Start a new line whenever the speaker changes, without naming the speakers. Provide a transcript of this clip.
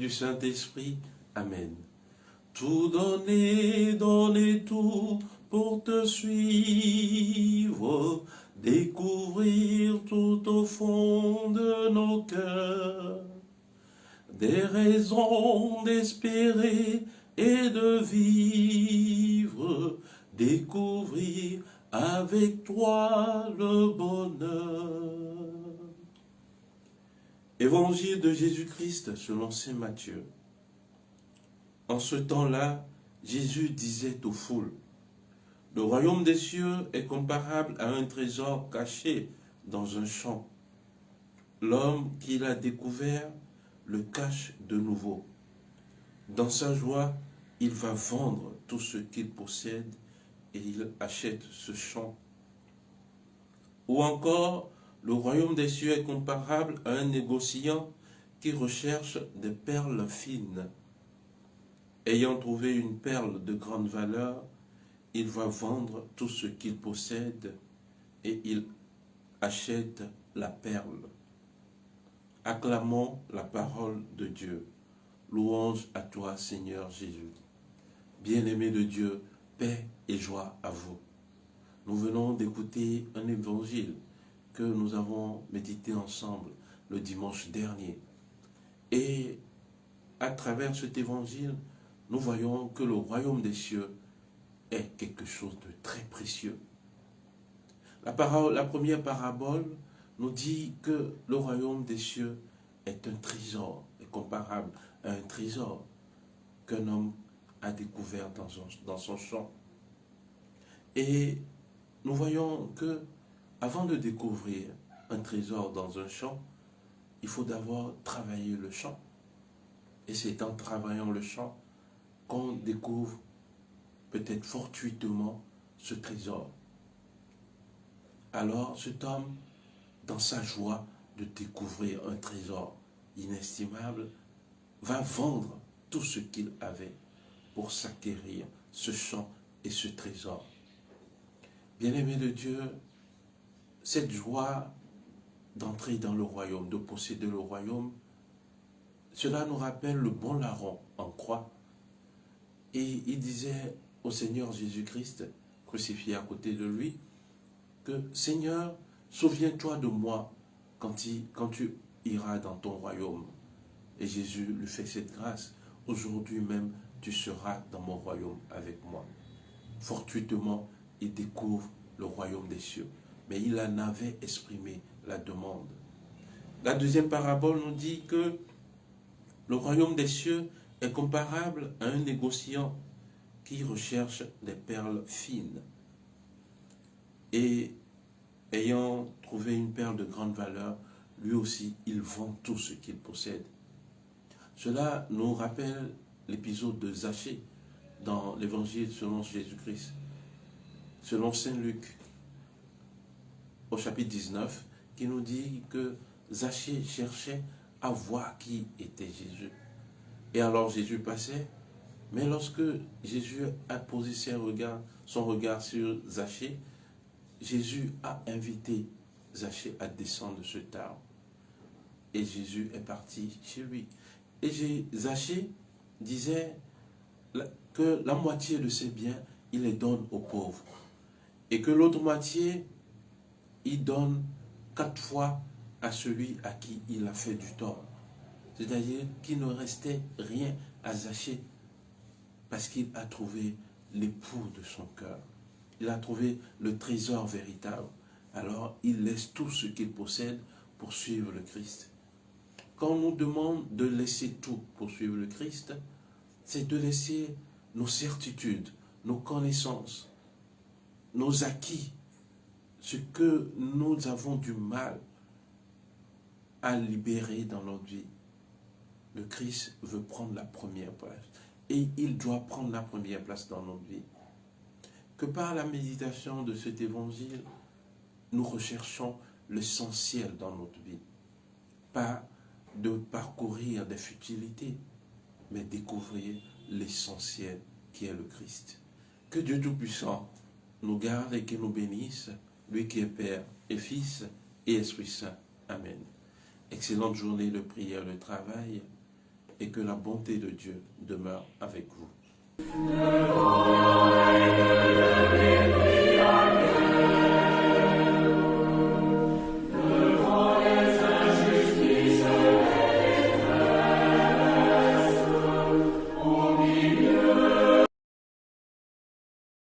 du Saint-Esprit. Amen. Tout donner, donner tout pour te suivre, découvrir tout au fond de nos cœurs des raisons d'espérer et de vivre, découvrir avec toi le bonheur. Évangile de Jésus-Christ selon saint Matthieu. En ce temps-là, Jésus disait aux foules, « Le royaume des cieux est comparable à un trésor caché dans un champ. L'homme qui l'a découvert le cache de nouveau. Dans sa joie, il va vendre tout ce qu'il possède et il achète ce champ. » Ou encore, le royaume des cieux est comparable à un négociant qui recherche des perles fines. Ayant trouvé une perle de grande valeur, il va vendre tout ce qu'il possède et il achète la perle. Acclamons la parole de Dieu. Louange à toi, Seigneur Jésus. Bien-aimés de Dieu, paix et joie à vous. Nous venons d'écouter un évangile que nous avons médité ensemble le dimanche dernier. Et à travers cet évangile, nous voyons que le royaume des cieux est quelque chose de très précieux. La première parabole nous dit que le royaume des cieux est un trésor, est comparable à un trésor qu'un homme a découvert dans son champ. Et nous voyons que, avant de découvrir un trésor dans un champ, il faut d'abord travailler le champ. Et c'est en travaillant le champ qu'on découvre peut-être fortuitement ce trésor. Alors cet homme, dans sa joie de découvrir un trésor inestimable, va vendre tout ce qu'il avait pour s'acquérir ce champ et ce trésor. Bien-aimés de Dieu, cette joie d'entrer dans le royaume, de posséder le royaume, cela nous rappelle le bon larron en croix. Et il disait au Seigneur Jésus-Christ, crucifié à côté de lui, que « Seigneur, souviens-toi de moi quand tu iras dans ton royaume. » Et Jésus lui fait cette grâce. « Aujourd'hui même, tu seras dans mon royaume avec moi. » Fortuitement, il découvre le royaume des cieux. Mais il en avait exprimé la demande. La deuxième parabole nous dit que le royaume des cieux est comparable à un négociant qui recherche des perles fines. Et ayant trouvé une perle de grande valeur, lui aussi, il vend tout ce qu'il possède. Cela nous rappelle l'épisode de Zachée dans l'évangile selon Jésus-Christ, selon saint Luc, au chapitre 19, qui nous dit que Zachée cherchait à voir qui était Jésus. Et alors Jésus passait, mais lorsque Jésus a posé son regard sur Zachée, Jésus a invité Zachée à descendre de cet arbre. Et Jésus est parti chez lui. Et Zachée disait que la moitié de ses biens, il les donne aux pauvres. Et que l'autre moitié, il donne 4 fois à celui à qui il a fait du tort. C'est-à-dire qu'il ne restait rien à Zachée parce qu'il a trouvé l'époux de son cœur. Il a trouvé le trésor véritable. Alors il laisse tout ce qu'il possède pour suivre le Christ. Quand on nous demande de laisser tout pour suivre le Christ, c'est de laisser nos certitudes, nos connaissances, nos acquis, ce que nous avons du mal à libérer dans notre vie. Le Christ veut prendre la première place. Et il doit prendre la première place dans notre vie. Que par la méditation de cet évangile, nous recherchons l'essentiel dans notre vie. Pas de parcourir des futilités, mais découvrir l'essentiel qui est le Christ. Que Dieu Tout-Puissant nous garde et qu'il nous bénisse, lui qui est Père et Fils et Esprit Saint. Amen. Excellente journée de prière, de travail. et que la bonté de Dieu demeure avec vous.